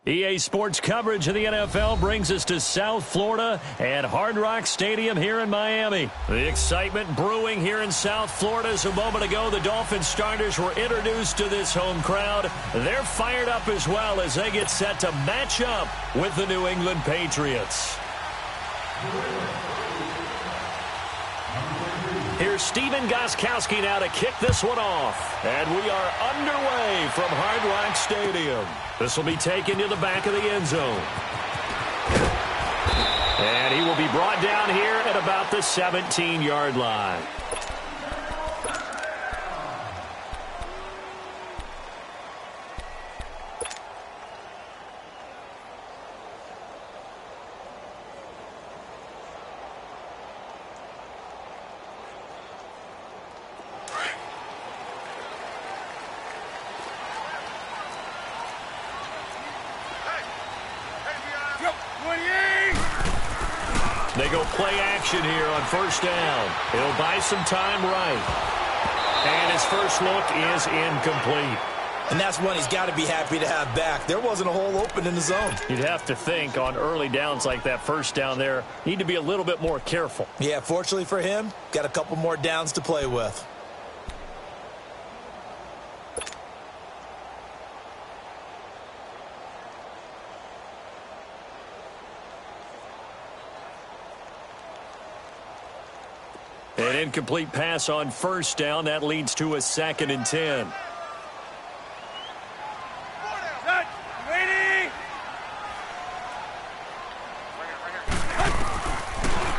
EA Sports coverage of the NFL brings us to South Florida at Hard Rock Stadium here in Miami. The excitement brewing here in South Florida as a moment ago the Dolphins starters were introduced to this home crowd. They're fired up as well as they get set to match up with the New England Patriots. Here's Steven Gostkowski now to kick this one off. And we are underway from Hard Rock Stadium. This will be taken to the back of the end zone. And he will be brought down here at about the 17-yard line. They go play action here on first down. He'll buy some time right. And his first look is incomplete. And that's one he's got to be happy to have back. There wasn't a hole open in the zone. You'd have to think on early downs like that first down there, need to be a little bit more careful. Yeah, fortunately for him, got a couple more downs to play with. An incomplete pass on first down. That leads to a 2nd and 10.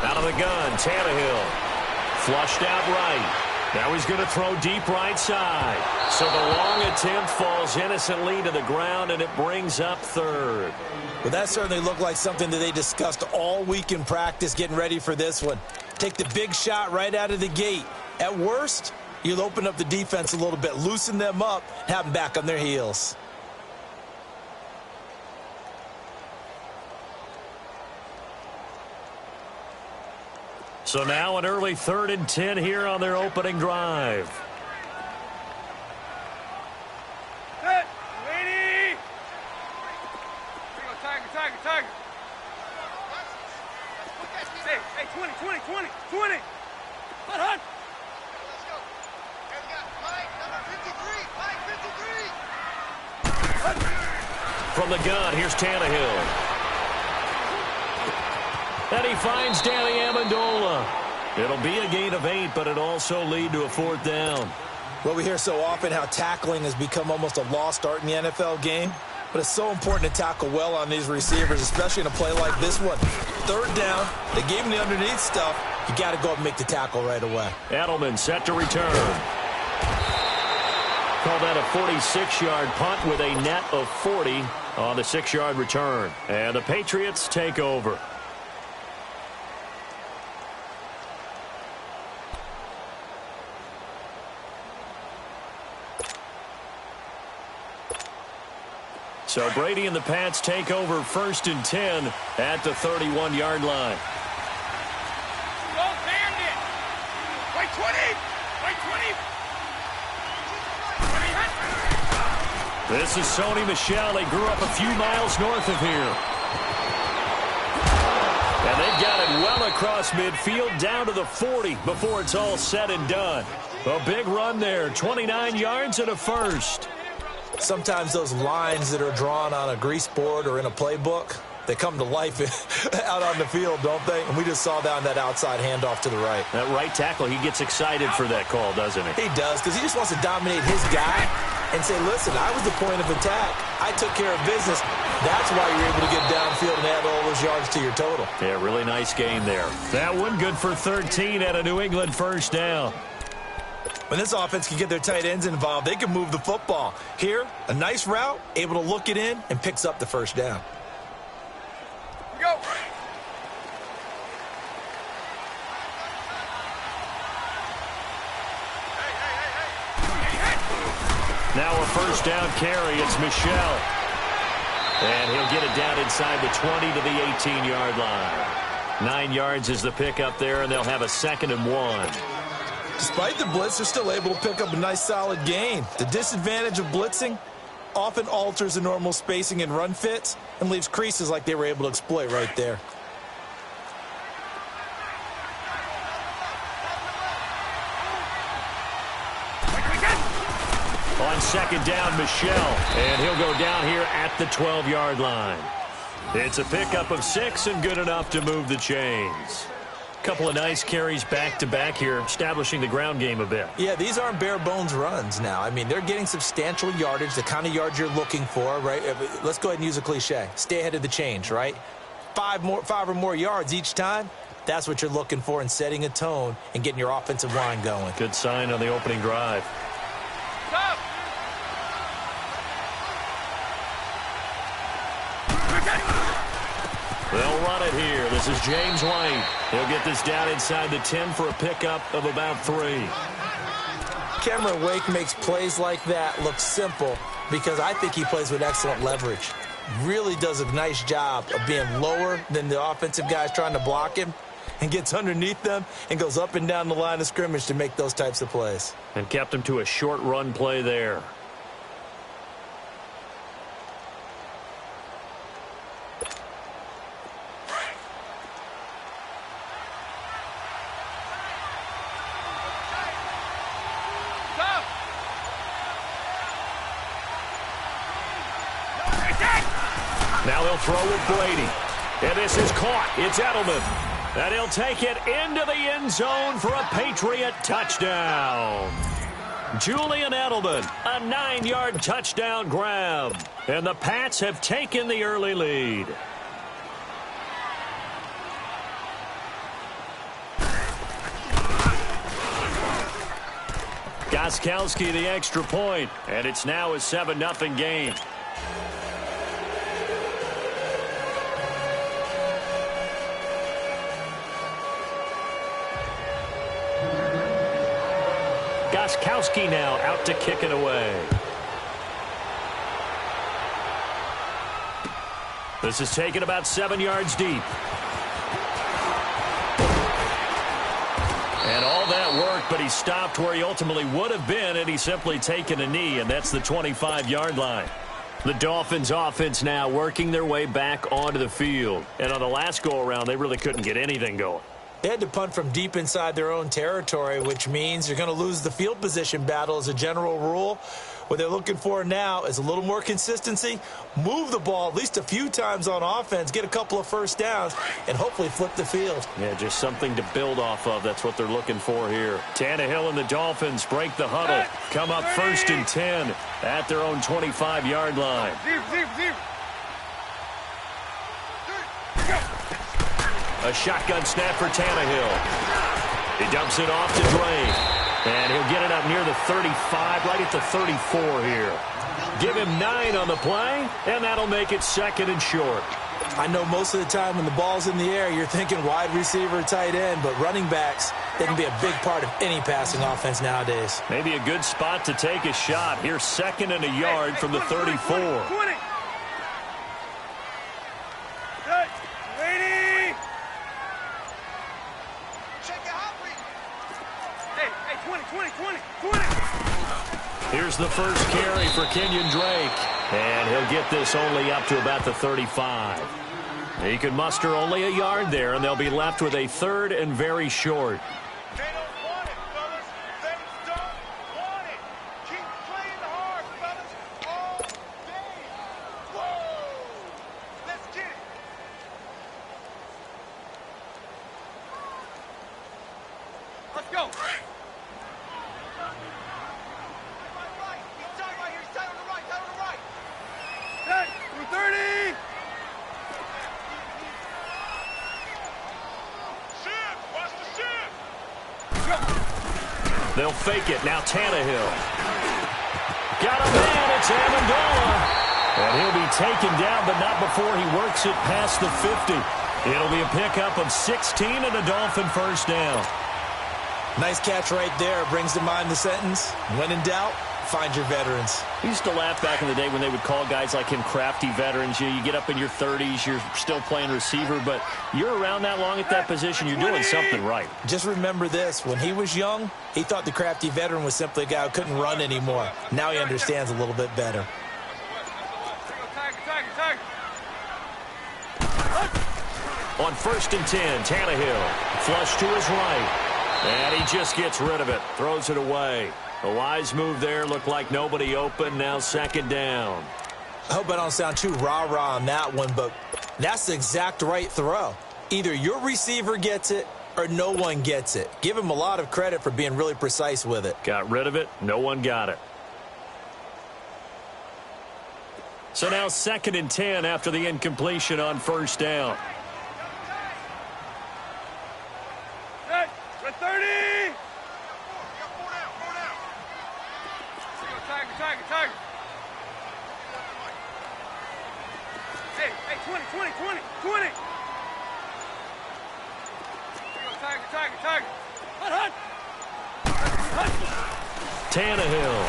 Out of the gun, Tannehill. Flushed out right. Now he's going to throw deep right side. So the long attempt falls innocently to the ground, and it brings up 3rd. Well, that certainly looked like something that they discussed all week in practice getting ready for this one. Take the big shot right out of the gate. At worst, you'll open up the defense a little bit, loosen them up, have them back on their heels. So now an early 3rd and 10 here on their opening drive. From the gun, here's Tannehill. And he finds Danny Amendola. It'll be a gain of 8, but it'll also lead to a 4th down. Well, we hear so often how tackling has become almost a lost art in the NFL game. But it's so important to tackle well on these receivers, especially in a play like this one. 3rd down, they gave him the underneath stuff. You got to go and make the tackle right away. Edelman set to return. Call that a 46-yard punt with a net of 40 on the 6-yard return. And the Patriots take over. So Brady and the Pats take over 1st and 10 at the 31-yard line. Wait 20! Wait 20! This is Sony Michel. They grew up a few miles north of here. And they've got it well across midfield down to the 40 before it's all said and done. A big run there, 29 yards and a first. Sometimes those lines that are drawn on a grease board or in a playbook, they come to life out on the field, don't they? And we just saw that on that outside handoff to the right. That right tackle, he gets excited for that call, doesn't he? He does, because he just wants to dominate his guy and say, listen, I was the point of attack. I took care of business. That's why you're able to get downfield and add all those yards to your total. Yeah, really nice game there. That one good for 13 at a New England first down. When this offense can get their tight ends involved, they can move the football. Here, a nice route, able to look it in, and picks up the first down. Go! Now a first down carry. It's Michel. And he'll get it down inside the 20 to the 18-yard line. 9 yards is the pickup there, and they'll have a 2nd and 1. Despite the blitz, they're still able to pick up a nice solid gain. The disadvantage of blitzing, often alters the normal spacing and run fits and leaves creases like they were able to exploit right there. On second down, Michel, and he'll go down here at the 12-yard line. It's a pickup of 6 and good enough to move the chains. Couple of nice carries back-to-back here, establishing the ground game a bit. Yeah, these aren't bare-bones runs now. I mean, they're getting substantial yardage, the kind of yards you're looking for, right? Let's go ahead and use a cliche. Stay ahead of the change, right? 5 or more yards each time. That's what you're looking for in setting a tone and getting your offensive line going. Good sign on the opening drive. Stop! They'll run it here. This is James White. He'll get this down inside the 10 for a pickup of about 3. Cameron Wake makes plays like that look simple because I think he plays with excellent leverage. Really does a nice job of being lower than the offensive guys trying to block him and gets underneath them and goes up and down the line of scrimmage to make those types of plays. And kept him to a short run play there. Now he'll throw with Brady. And this is caught. It's Edelman. And he'll take it into the end zone for a Patriot touchdown. Julian Edelman, a 9-yard touchdown grab. And the Pats have taken the early lead. Gostkowski the extra point. And it's now a 7-0 game. Gostkowski now out to kick it away. This is taken about 7 yards deep. And all that worked, but he stopped where he ultimately would have been, and he's simply taken a knee, and that's the 25-yard line. The Dolphins offense now working their way back onto the field. And on the last go-around, they really couldn't get anything going. They had to punt from deep inside their own territory, which means you're going to lose the field position battle as a general rule. What they're looking for now is a little more consistency, move the ball at least a few times on offense, get a couple of first downs, and hopefully flip the field. Yeah, just something to build off of. That's what they're looking for here. Tannehill and the Dolphins break the huddle, come up 1st and 10 at their own 25-yard line. A shotgun snap for Tannehill. He dumps it off to Drake. And he'll get it up near the 35, right at the 34 here. Give him 9 on the play, and that'll make it 2nd and short. I know most of the time when the ball's in the air, you're thinking wide receiver, tight end, but running backs, they can be a big part of any passing offense nowadays. Maybe a good spot to take a shot. Here's 2nd and a yard from the 34. 20. Here's the first carry for Kenyon Drake. And he'll get this only up to about the 35. He could muster only a yard there, and they'll be left with a 3rd and very short. They don't want it, fellas. They don't want it. Keep playing hard, fellas, all day. Whoa! Let's get it. Let's go. They'll fake it. Now Tannehill. Got a man. It's Amendola. And he'll be taken down, but not before he works it past the 50. It'll be a pickup of 16 and a Dolphin first down. Nice catch right there. Brings to mind the sentence, when in doubt, find your veterans. I used to laugh back in the day when they would call guys like him crafty veterans. You get up in your 30s, you're still playing receiver, but you're around that long at that position, you're doing something right. Just remember this. When he was young, he thought the crafty veteran was simply a guy who couldn't run anymore. Now he understands a little bit better. On 1st and 10, Tannehill. Flush to his right. And he just gets rid of it. Throws it away. A wise move there. Looked like nobody open. Now 2nd down. I hope I don't sound too rah-rah on that one, but that's the exact right throw. Either your receiver gets it or no one gets it. Give him a lot of credit for being really precise with it. Got rid of it. No one got it. So now 2nd and 10 after the incompletion on 1st down. We're 30. Tiger. Hey, 20. Tiger. Hunt. Tannehill.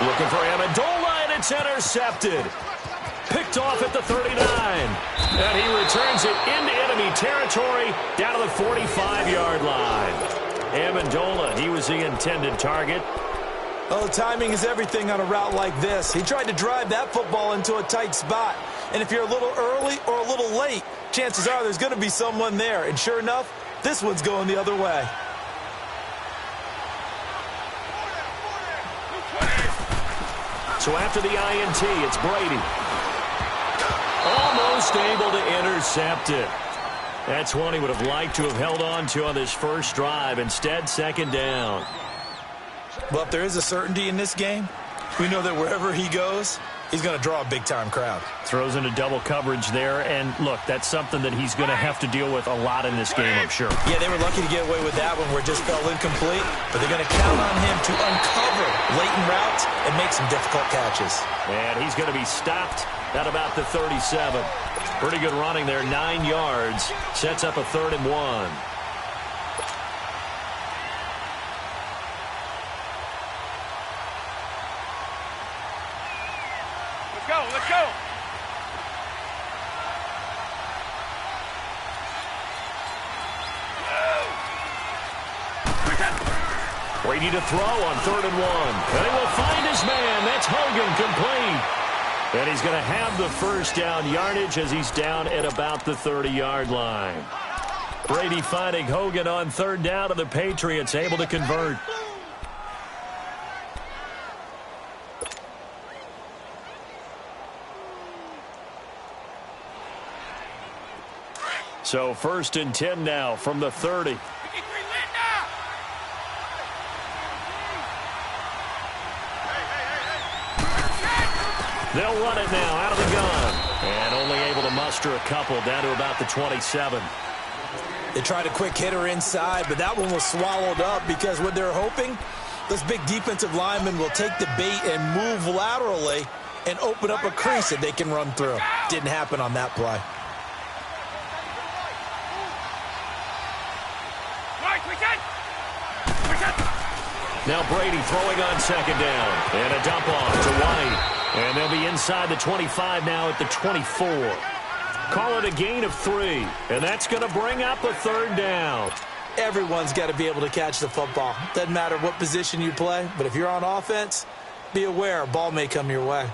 Looking for Amendola, and it's intercepted. Picked off at the 39. And he returns it into enemy territory down to the 45-yard line. Amendola, he was the intended target. Oh, timing is everything on a route like this. He tried to drive that football into a tight spot. And if you're a little early or a little late, chances are there's going to be someone there. And sure enough, this one's going the other way. So after the INT, it's Brady. Almost able to intercept it. That's one he would have liked to have held on to on this first drive. Instead, 2nd down. Well, if there is a certainty in this game, we know that wherever he goes, he's going to draw a big-time crowd. Throws into double coverage there, and look, that's something that he's going to have to deal with a lot in this game, I'm sure. Yeah, they were lucky to get away with that one where it just fell incomplete, but they're going to count on him to uncover latent routes and make some difficult catches. And he's going to be stopped at about the 37. Pretty good running there, 9 yards. Sets up a 3rd and 1. Let's go. Brady to throw on 3rd and 1. And he will find his man. That's Hogan, complete. And he's going to have the first down yardage as he's down at about the 30-yard line. Brady finding Hogan on 3rd down, and the Patriots able to convert. So 1st and 10 now from the 30. They'll run it now out of the gun. And only able to muster a couple down to about the 27. They tried a quick hitter inside, but that one was swallowed up because what they're hoping, those big defensive linemen will take the bait and move laterally and open up a crease that they can run through. Didn't happen on that play. Now Brady throwing on 2nd down. And a dump off to White. And they'll be inside the 25 now at the 24. Call it a gain of 3. And that's going to bring up a 3rd down. Everyone's got to be able to catch the football. Doesn't matter what position you play, but if you're on offense, be aware a ball may come your way.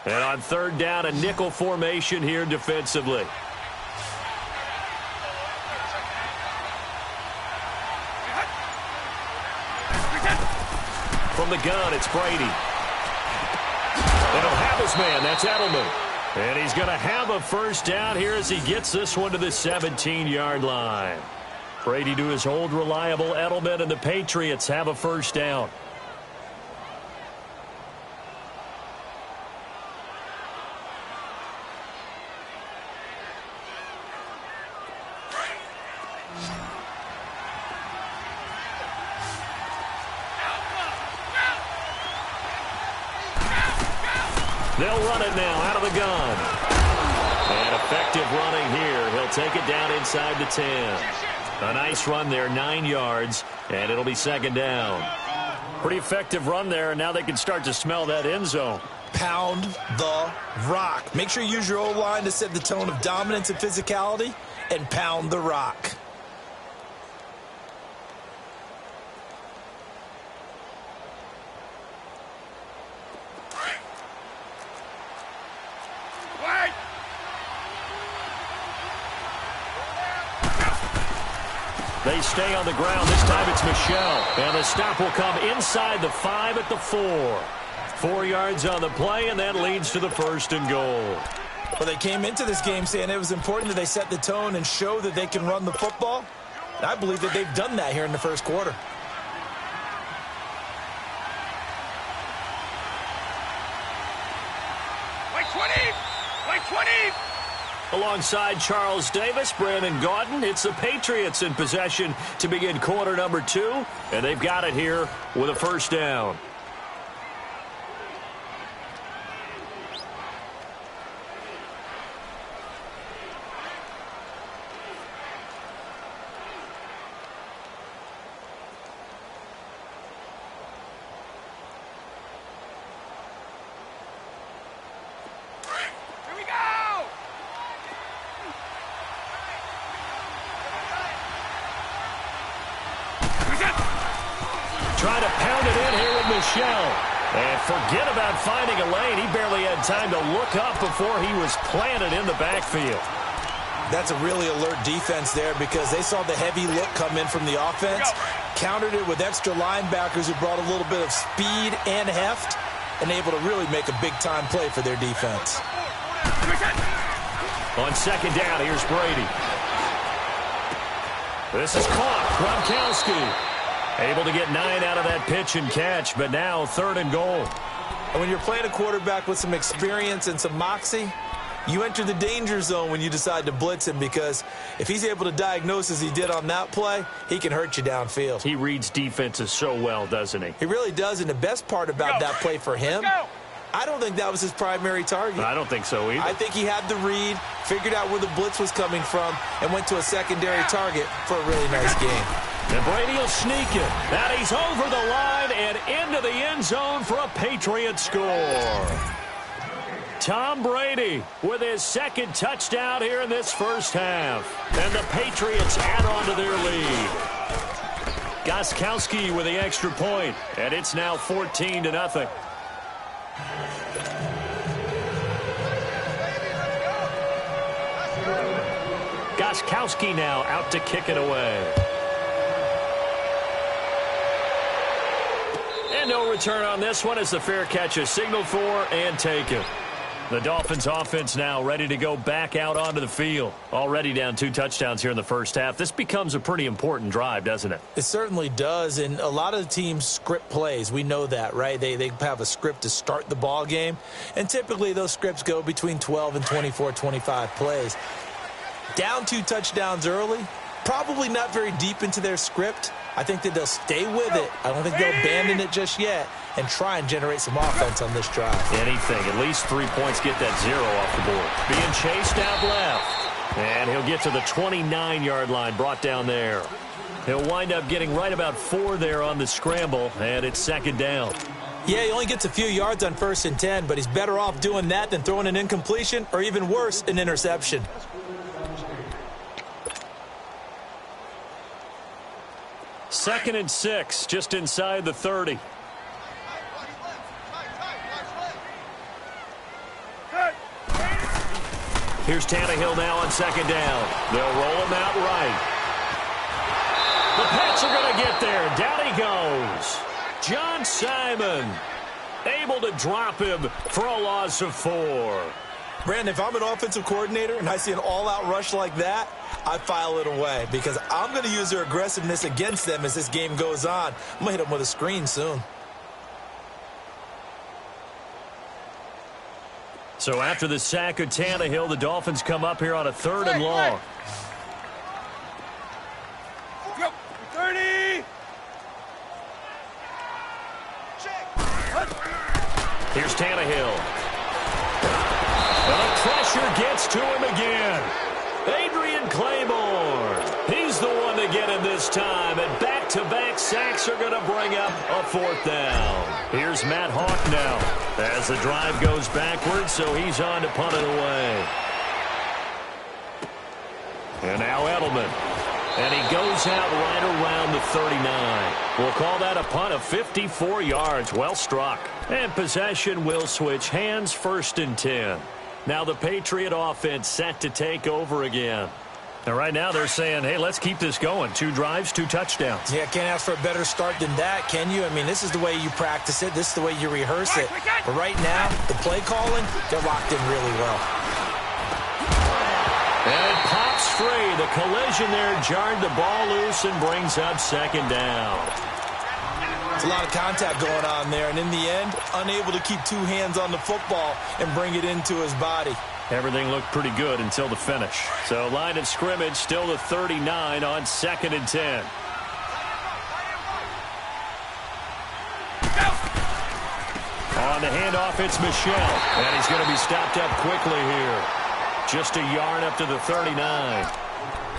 And on 3rd down, a nickel formation here defensively. From the gun, it's Brady. And he'll have his man. That's Edelman. And he's going to have a first down here as he gets this one to the 17-yard line. Brady to his old reliable Edelman, and the Patriots have a first down. They'll run it now out of the gun. And effective running here. He'll take it down inside the 10. A nice run there, 9 yards, and it'll be 2nd down. Pretty effective run there, and now they can start to smell that end zone. Pound the rock. Make sure you use your O-line to set the tone of dominance and physicality, and pound the rock. They stay on the ground. This time it's Michel. And the stop will come inside the 5 at the 4. 4 yards on the play, and that leads to the 1st and goal. Well, they came into this game saying it was important that they set the tone and show that they can run the football. And I believe that they've done that here in the first quarter. Like 20! Like 20! Alongside Charles Davis, Brandon Gaudin, it's the Patriots in possession to begin quarter number 2, and they've got it here with a 1st down. Trying to pound it in here with Michel. And forget about finding a lane. He barely had time to look up before he was planted in the backfield. That's a really alert defense there because they saw the heavy look come in from the offense, countered it with extra linebackers who brought a little bit of speed and heft, and able to really make a big-time play for their defense. On 2nd down, here's Brady. This is caught. Gronkowski. Able to get 9 out of that pitch and catch, but now 3rd and goal. And when you're playing a quarterback with some experience and some moxie, you enter the danger zone when you decide to blitz him because if he's able to diagnose as he did on that play, he can hurt you downfield. He reads defenses so well, doesn't he? He really does, and the best part about that play for him, I don't think that was his primary target. I don't think so either. I think he had the read, figured out where the blitz was coming from, and went to a secondary target for a really nice game. And Brady will sneak it. Now he's over the line and into the end zone for a Patriots score. Tom Brady with his 2nd touchdown here in this first half. And the Patriots add on to their lead. Gostkowski with the extra point, and it's now 14-0. Gostkowski now out to kick it away. And no return on this one as the fair catch is signaled for and taken. The Dolphins offense now ready to go back out onto the field. Already down 2 touchdowns here in the first half. This becomes a pretty important drive, doesn't it? It certainly does, and a lot of the teams script plays. We know that, right? They have a script to start the ball game, and typically those scripts go between 12 and 24, 25 plays. Down 2 touchdowns early, probably not very deep into their script. I think that they'll stay with it. I don't think they'll abandon it just yet and try and generate some offense on this drive. Anything. At least 3 points, get that 0 off the board. Being chased out left. And he'll get to the 29-yard line, brought down there. He'll wind up getting right about 4 there on the scramble, and it's 2nd down. Yeah, he only gets a few yards on 1st and 10, but he's better off doing that than throwing an incompletion or even worse, an interception. Second and 6, just inside the 30. Here's Tannehill now on 2nd down. They'll roll him out right. The Pats are going to get there. Down he goes. John Simon able to drop him for a loss of 4. Brandon, if I'm an offensive coordinator and I see an all-out rush like that, I file it away because I'm going to use their aggressiveness against them as this game goes on. I'm going to hit them with a screen soon. So after the sack of Tannehill, the Dolphins come up here on a 3rd and long. 30! Here's Tannehill. And the pressure gets to him again. Adrian Claiborne. He's the one to get him this time. And back-to-back sacks are going to bring up a 4th down. Here's Matt Hawk now as the drive goes backwards, so he's on to punt it away. And now Edelman. And he goes out right around the 39. We'll call that a punt of 54 yards. Well struck. And possession will switch hands, 1st and 10. Now the Patriot offense set to take over again. And right now they're saying, hey, let's keep this going. 2 drives, 2 touchdowns. Yeah, can't ask for a better start than that, can you? I mean, this is the way you practice it. This is the way you rehearse it. But right now, the play calling, they're locked in really well. And it pops free. The collision there jarred the ball loose and brings up 2nd down. It's a lot of contact going on there, and in the end, unable to keep 2 hands on the football and bring it into his body. Everything looked pretty good until the finish. So line of scrimmage still the 39 on 2nd and 10. On the handoff, it's Michel. And he's going to be stopped up quickly here. Just a yard up to the 39.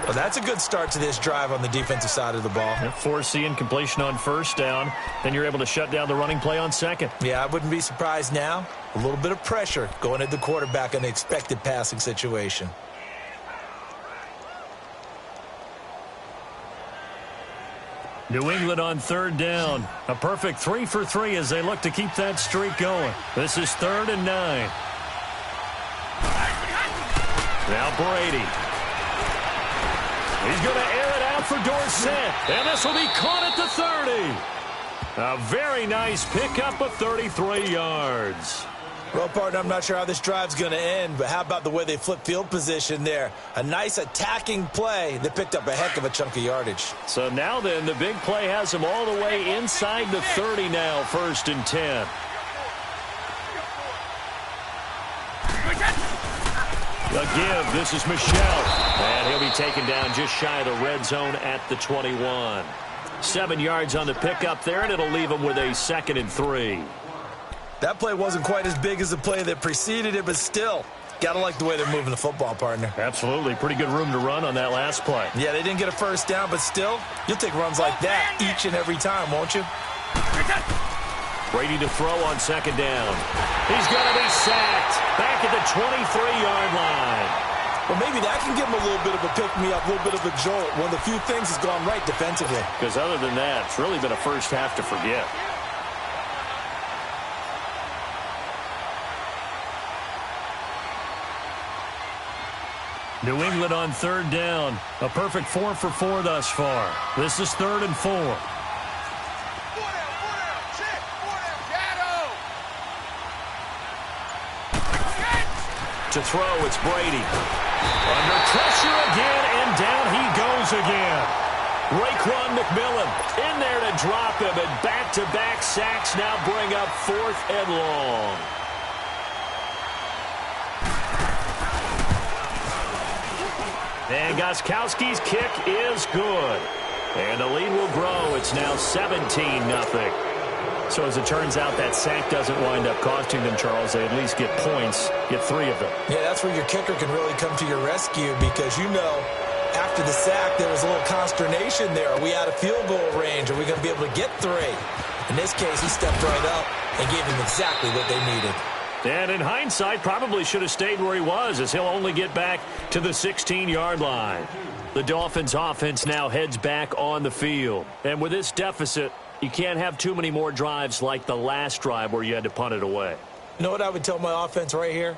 Well, that's a good start to this drive on the defensive side of the ball. Forcing completion on 1st down. Then you're able to shut down the running play on 2nd. Yeah, I wouldn't be surprised now. A little bit of pressure going at the quarterback in the expected passing situation. New England on 3rd down. A perfect 3 for 3 as they look to keep that streak going. This is 3rd and 9. Now Brady. He's going to air it out for Dorsett. And this will be caught at the 30. A very nice pickup of 33 yards. Well, partner, I'm not sure how this drive's going to end, but how about the way they flip field position there? A nice attacking play that picked up a heck of a chunk of yardage. So now then, the big play has him all the way inside the 30 now, 1st and 10. The give, this is Michel. And he'll be taken down just shy of the red zone at the 21. 7 yards on the pickup there, and it'll leave him with a 2nd and 3. That play wasn't quite as big as the play that preceded it, but still, got to like the way they're moving the football, partner. Absolutely. Pretty good room to run on that last play. Yeah, they didn't get a 1st down, but still, you'll take runs like that each and every time, won't you? Brady to throw on 2nd down. He's going to be sacked back at the 23-yard line. Well, maybe that can give him a little bit of a pick-me-up, a little bit of a jolt. One of the few things has gone right defensively. Because other than that, it's really been a first half to forget. New England on 3rd down. A perfect 4 for 4 thus far. This is 3rd and 4. To throw, it's Brady. Under pressure again, and down he goes again. Raekwon McMillan in there to drop him, and back-to-back sacks now bring up 4th and long. And Gostkowski's kick is good. And the lead will grow. It's now 17-0. So as it turns out, that sack doesn't wind up costing them, Charles. They at least get points, get 3 of them. Yeah, that's where your kicker can really come to your rescue because, you know, after the sack, there was a little consternation there. Are we out of field goal range? Are we going to be able to get 3? In this case, he stepped right up and gave them exactly what they needed. And in hindsight, probably should have stayed where he was as he'll only get back to the 16-yard line. The Dolphins offense now heads back on the field. And with this deficit, you can't have too many more drives like the last drive where you had to punt it away. You know what I would tell my offense right here?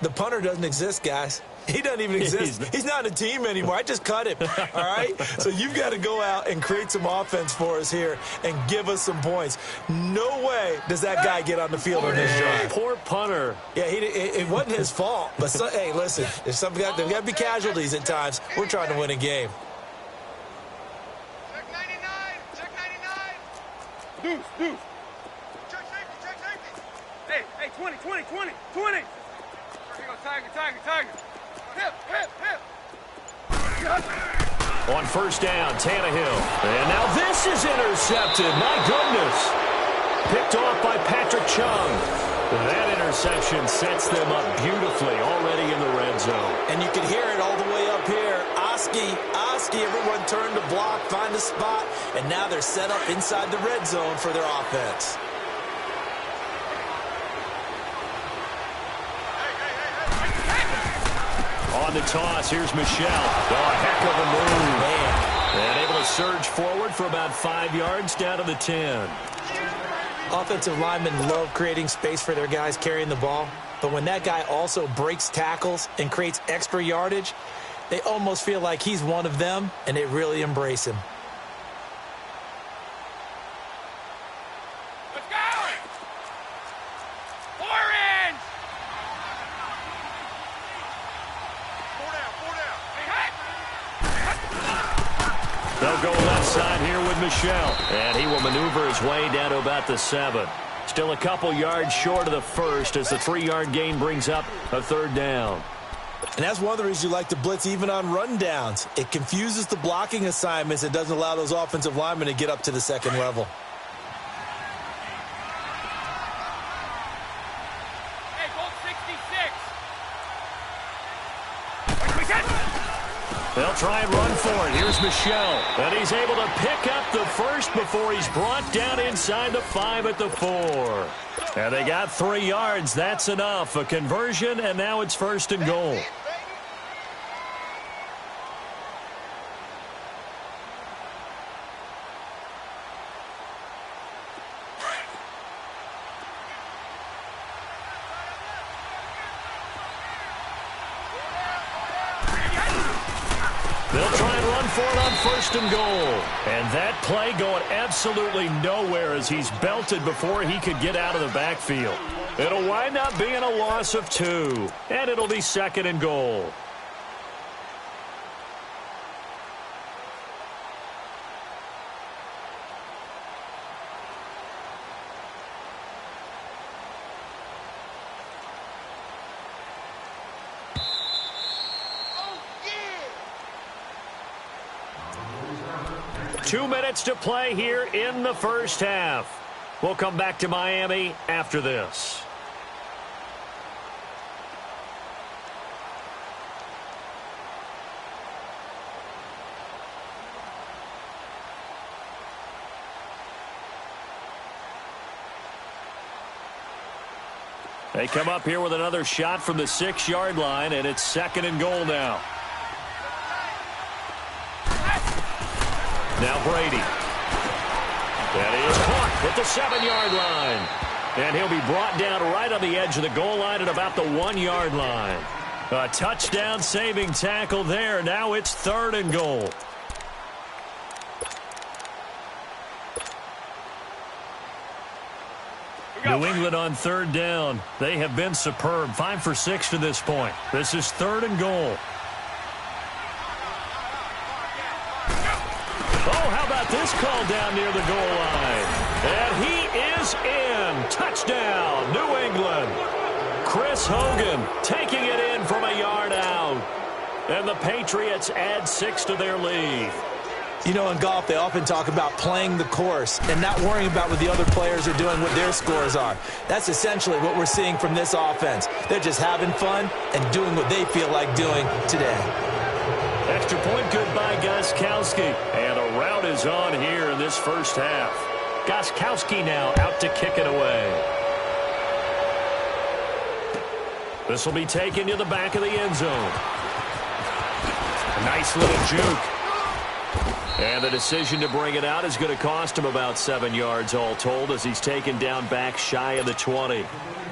The punter doesn't exist, guys. He doesn't even exist. He's not on a team anymore. I just cut him, all right? So you've got to go out and create some offense for us here and give us some points. No way does that guy get on the field on this drive. Poor punter. Yeah, it wasn't his fault. But, hey, listen, there's got to be casualties at times. We're trying to win a game. Check 99. Check 99. Deuce. Check safety. Hey, 20. Here you go, Tiger. Hip. On 1st down, Tannehill. And now this is intercepted. My goodness. Picked off by Patrick Chung. That interception sets them up beautifully already in the red zone. And you can hear it all the way up here. Oski, everyone turned to block, find a spot, and now they're set up inside the red zone for their offense. On the toss, here's Michel. Oh, a heck of a move. Man. And able to surge forward for about 5 yards down to the 10. Offensive linemen love creating space for their guys carrying the ball, but when that guy also breaks tackles and creates extra yardage, They almost feel like he's one of them, and they really embrace him. Let's go! Orange! Four down. They'll go left side here with Michel. And he will maneuver his way down to about the 7. Still a couple yards short of the first as the 3-yard gain brings up a 3rd down. And that's one of the reasons you like to blitz even on rundowns. It confuses the blocking assignments. It doesn't allow those offensive linemen to get up to the 2nd level. Hey, goal 66. They'll try and run for it. Here's Michel. And he's able to pick up the first before he's brought down inside the 5 at the 4. And they got 3 yards. That's enough. A conversion, and now it's 1st and goal. They'll try and run for it on 1st and goal. And that play going absolutely nowhere as he's belted before he could get out of the backfield. It'll wind up being a loss of 2. And it'll be 2nd and goal. Oh, yeah! 2 minutes to play here in the first half. We'll come back to Miami after this. They come up here with another shot from the 6-yard line, and it's 2nd and goal now. Now Brady. That is caught at the 7-yard line. And he'll be brought down right on the edge of the goal line at about the 1-yard line. A touchdown saving tackle there. Now it's 3rd and goal. New England on 3rd down. They have been superb. 5 for 6 to this point. This is 3rd and goal. Oh, how about this call down near the goal line? And he is in. Touchdown, New England. Chris Hogan taking it in from a yard out. And the Patriots add 6 to their lead. You know, in golf, they often talk about playing the course and not worrying about what the other players are doing, what their scores are. That's essentially what we're seeing from this offense. They're just having fun and doing what they feel like doing today. Extra point good by Gostkowski. And a rout is on here in this first half. Gostkowski now out to kick it away. This will be taken to the back of the end zone. A nice little juke. And the decision to bring it out is going to cost him about 7 yards all told as he's taken down back shy of the 20.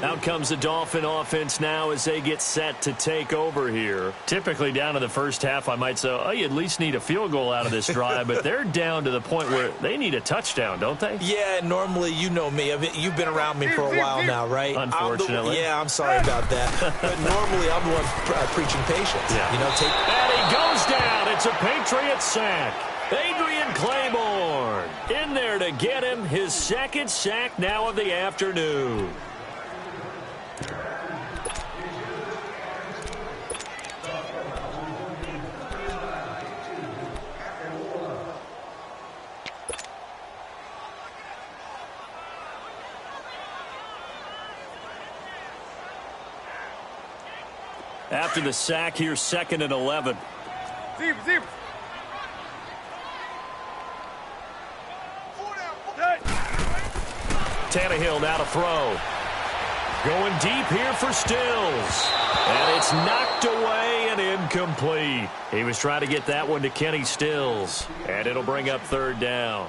Out comes the Dolphin offense now as they get set to take over here. Typically down in the first half, I might say, oh, you at least need a field goal out of this drive, but they're down to the point where they need a touchdown, don't they? Yeah, normally, you know me. You've been around me for a while now, right? Unfortunately. I'm sorry about that. But normally, I'm the one preaching patience. Yeah. You know, And he goes down. It's a Patriots sack. Adrian Claiborne in there to get him his 2nd sack now of the afternoon. After the sack, here's 2nd and 11. Zero. Tannehill now to throw. Going deep here for Stills. And it's knocked away and incomplete. He was trying to get that one to Kenny Stills. And it'll bring up 3rd down.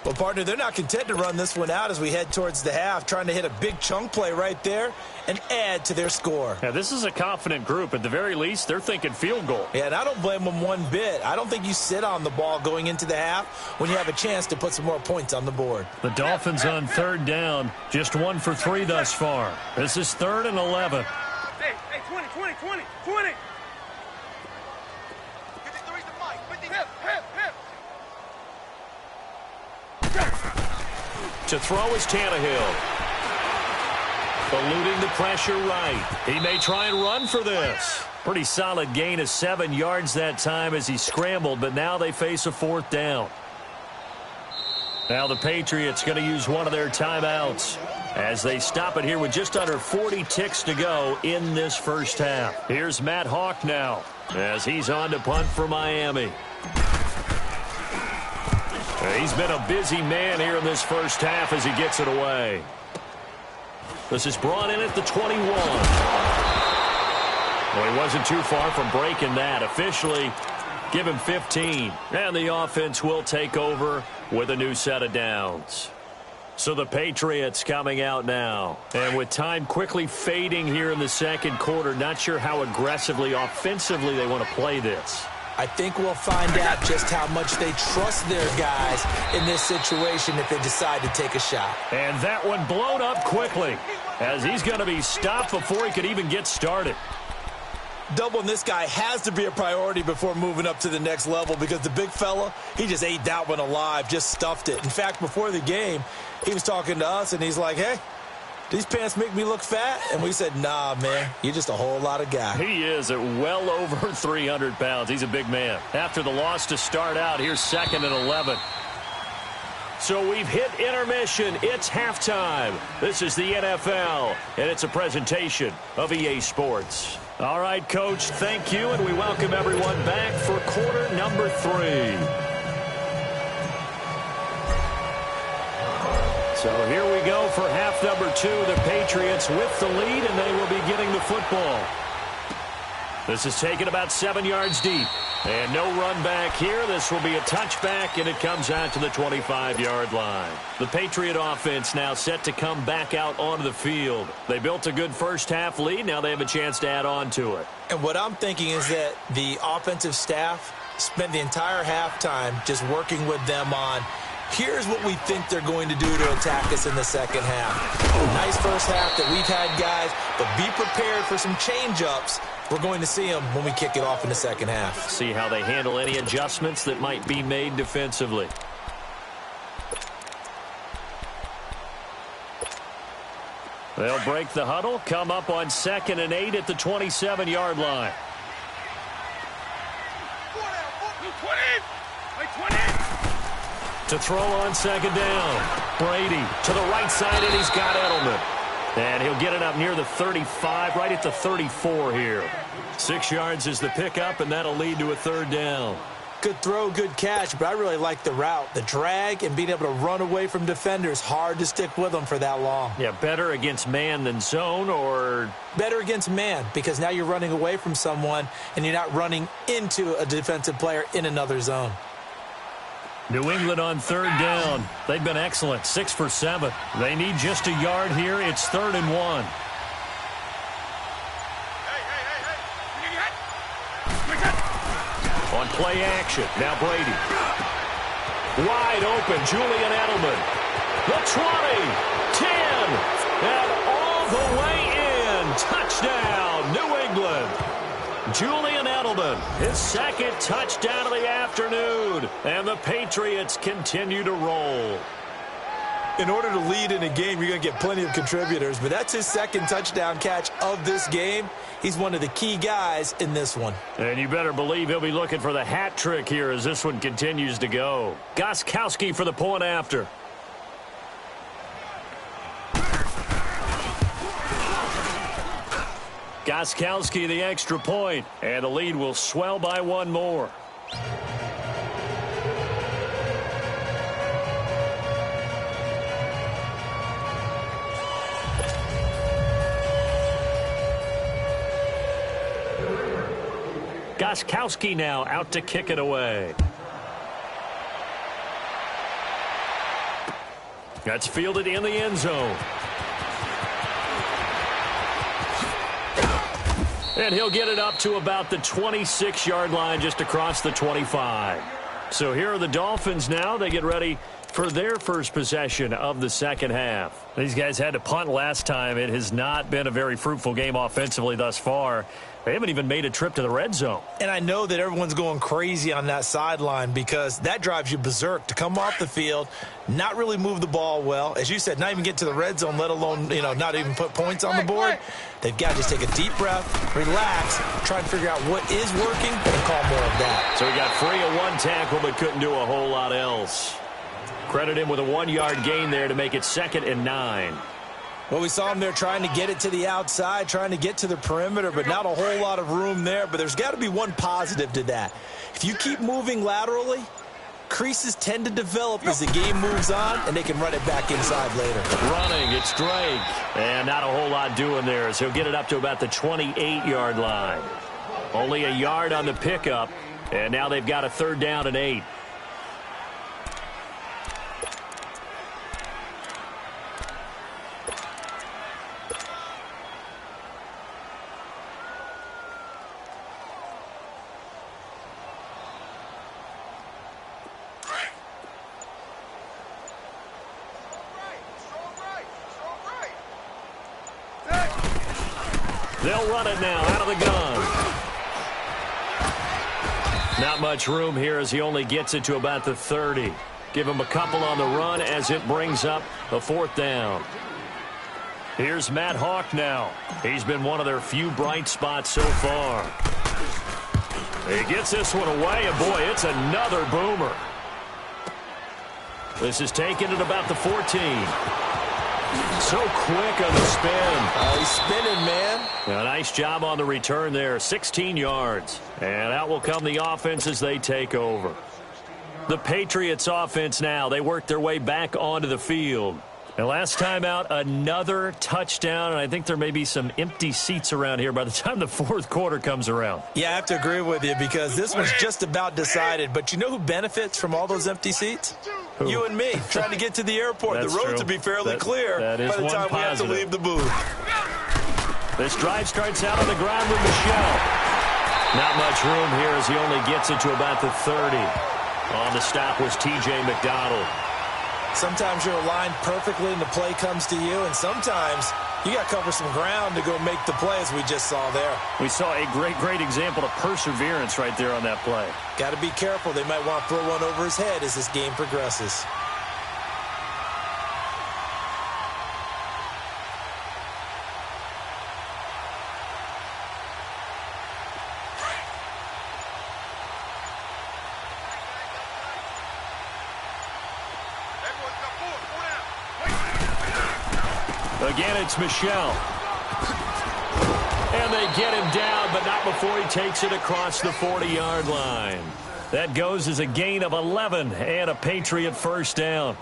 Well, partner, they're not content to run this one out as we head towards the half, trying to hit a big chunk play right there and add to their score. Yeah, this is a confident group. At the very least, they're thinking field goal. Yeah, and I don't blame them one bit. I don't think you sit on the ball going into the half when you have a chance to put some more points on the board. The Dolphins on third down, just 1 for 3 thus far. This is 3rd and 11. Hey, 20. 53's the mic. 50. Hip. To throw is Tannehill. Eluding the pressure right. He may try and run for this. Pretty solid gain of 7 yards that time as he scrambled, but now they face a 4th down. Now the Patriots going to use one of their timeouts as they stop it here with just under 40 ticks to go in this first half. Here's Matt Hawk now as he's on to punt for Miami. He's been a busy man here in this first half as he gets it away. This is brought in at the 21. Well, he wasn't too far from breaking that. Officially, give him 15. And the offense will take over with a new set of downs. So the Patriots coming out now. And with time quickly fading here in the second quarter, not sure how aggressively, offensively they want to play this. I think we'll find out just how much they trust their guys in this situation if they decide to take a shot. And that one blown up quickly as he's going to be stopped before he could even get started. Doubling this guy has to be a priority before moving up to the next level because the big fella, he just ate that one alive, just stuffed it. In fact, before the game, he was talking to us, and he's like, hey, these pants make me look fat? And we said, nah, man, you're just a whole lot of guy. He is at well over 300 pounds. He's a big man. After the loss to start out, here's 2nd and 11. So we've hit intermission. It's halftime. This is the NFL, and it's a presentation of EA Sports. All right, Coach, thank you, and we welcome everyone back for quarter number 3. So here we go for half number 2. The Patriots with the lead, and they will be getting the football. This is taken about 7 yards deep. And no run back here. This will be a touchback, and it comes out to the 25-yard line. The Patriot offense now set to come back out onto the field. They built a good first-half lead. Now they have a chance to add on to it. And what I'm thinking is that the offensive staff spent the entire halftime just working with them on, here's what we think they're going to do to attack us in the second half. Nice first half that we've had, guys, but be prepared for some change-ups. We're going to see them when we kick it off in the second half. See how they handle any adjustments that might be made defensively. They'll break the huddle, come up on 2nd and 8 at the 27-yard line. 20. To throw on 2nd down. Brady to the right side, and he's got Edelman. And he'll get it up near the 35, right at the 34 here. 6 yards is the pickup, and that'll lead to a 3rd down. Good throw, good catch, but I really like the route. The drag and being able to run away from defenders, hard to stick with them for that long. Yeah, better against man than zone, or? Better against man, because now you're running away from someone, and you're not running into a defensive player in another zone. New England on 3rd down. They've been excellent, 6 for 7. They need just a yard here. It's 3rd and 1. On play action, now Brady. Wide open, Julian Edelman. The 20, 10, and all the way in. Touchdown, New England. Julian Edelman, his 2nd touchdown of the afternoon, and the Patriots continue to roll. In order to lead in a game, you're going to get plenty of contributors, but that's his 2nd touchdown catch of this game. He's one of the key guys in this one. And you better believe he'll be looking for the hat trick here as this one continues to go. Gostkowski for the point after. Gostkowski the extra point, and the lead will swell by 1 more. Gostkowski now out to kick it away. That's fielded in the end zone. And he'll get it up to about the 26-yard line, just across the 25. So here are the Dolphins now. They get ready for their first possession of the second half. These guys had to punt last time. It has not been a very fruitful game offensively thus far. They haven't even made a trip to the red zone. And I know that everyone's going crazy on that sideline because that drives you berserk to come off the field, not really move the ball well. As you said, not even get to the red zone, let alone, not even put points on the board. They've got to just take a deep breath, relax, try and figure out what is working, and call more of that. So he got free of one tackle but couldn't do a whole lot else. Credit him with a 1-yard gain there to make it 2nd and 9. Well, we saw him there trying to get it to the outside, trying to get to the perimeter, but not a whole lot of room there. But there's got to be one positive to that. If you keep moving laterally, creases tend to develop as the game moves on, and they can run it back inside later. Running, it's Drake. And not a whole lot doing there as he'll get it up to about the 28-yard line. Only a yard on the pickup, and now they've got a 3rd down and 8. They'll run it now out of the gun. Not much room here as he only gets it to about the 30. Give him a couple on the run as it brings up a 4th down. Here's Matt Hawk now. He's been one of their few bright spots so far. He gets this one away, and boy, it's another boomer. This is taken at about the 14. So quick on the spin. Oh, he's spinning, man. A nice job on the return there. 16 yards. And out will come the offense as they take over. The Patriots offense now. They work their way back onto the field. And last time out, another touchdown. And I think there may be some empty seats around here by the time the 4th quarter comes around. Yeah, I have to agree with you because this one's just about decided. But you know who benefits from all those empty seats? Who? You and me, trying to get to the airport. That's the roads true. will be fairly clear by the time we have to leave the booth. This drive starts out on the ground with Michel. Not much room here as he only gets it to about the 30. On the stop was T.J. McDonald. Sometimes you're aligned perfectly and the play comes to you, and sometimes you got to cover some ground to go make the play, as we just saw there. We saw a great example of perseverance right there on that play. Got to be careful. They might want to throw one over his head as this game progresses. Again, it's Michel. And they get him down, but not before he takes it across the 40-yard line. That goes as a gain of 11 and a Patriot 1st down.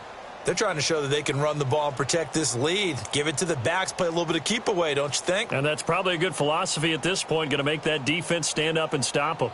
They're trying to show that they can run the ball and protect this lead. Give it to the backs, play a little bit of keep away, don't you think? And that's probably a good philosophy at this point, going to make that defense stand up and stop them.